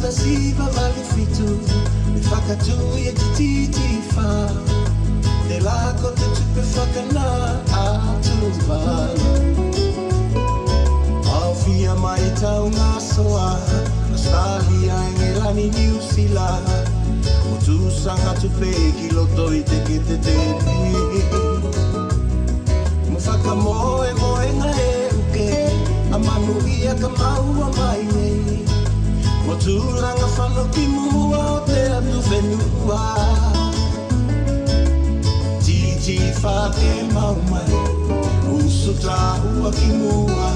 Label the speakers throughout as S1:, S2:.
S1: tasiva malufitu Whakatuia ki titi wha Te lako te tupe whakana atu Awhia mai tau ngā soa Australia Engelani New Zealand O tūsanga tupe ki loto I te ke te tepi Mo whakamoe moe ngā e uke A manu ia ka maua mai nei Mo tūranga whano ki mua o te atu whenua Titi whake mau mai Usu tāhua ki mua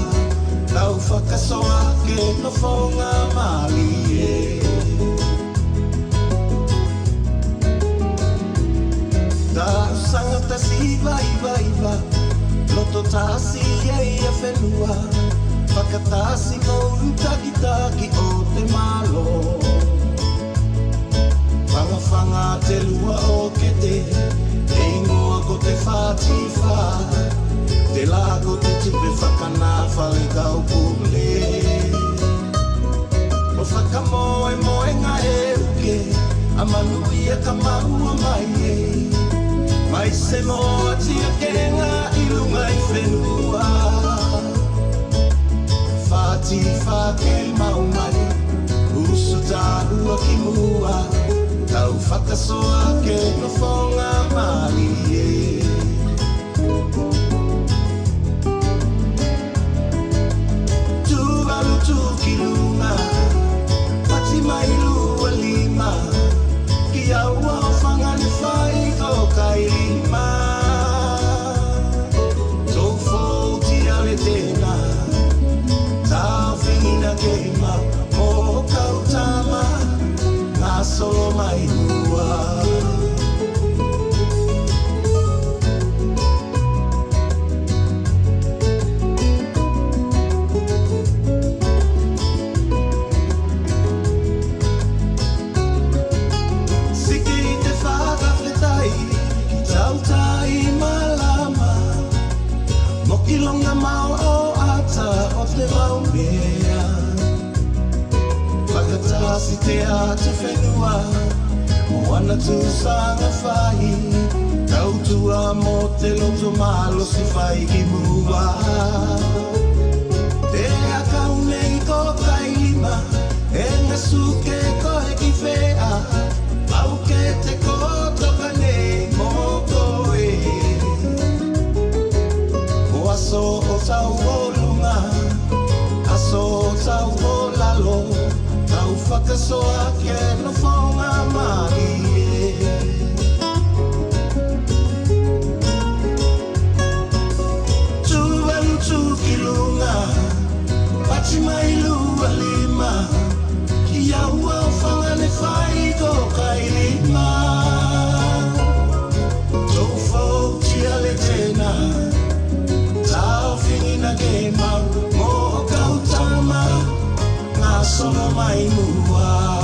S1: Tau whakasoa ke no whonga mali e Tau sanga tasi iwa iwa Loto tasi e ia whenua Whakatasi mauru taki taki o te malo Whanga te lua o kete E ingoa ko te whātiwha Te lago te tupe whakana whare kau pule O whakamoe moe ngā e uke A manu ia ka mahua mai e Mai se moa tia kenga I lunga I whenua Whāti whake mau mai Usu tāhua ki mua Tau whakasoa ke no whonga mali e Tūwaru tūki lunga Pati mai lua lima Ki aua o whangane whai ko kai lima Tō whauti ale tēnā Tau whingina ke mau Mō kau tāma Ngā solo mai hua Kilonga mau o ata o te mau mea Whakatasi te atu whenua Mo ana tu sanga whai Tautua mo te loto malo si whai ki mua Te akau nei ko kai lima E ngā suke ko e ki whea Au ke te kotoka nei mo koe Aso o tau o lunga, aso o tau o lalo Tau whakasoa ke no whonga mali e Tūwaru tūki lunga, pati mai lua lima Ki aua o whangane whai ko kai lima Tō whauti ale tēnā Tau whingina ke mau Mō kau tama Ngā sono mai mua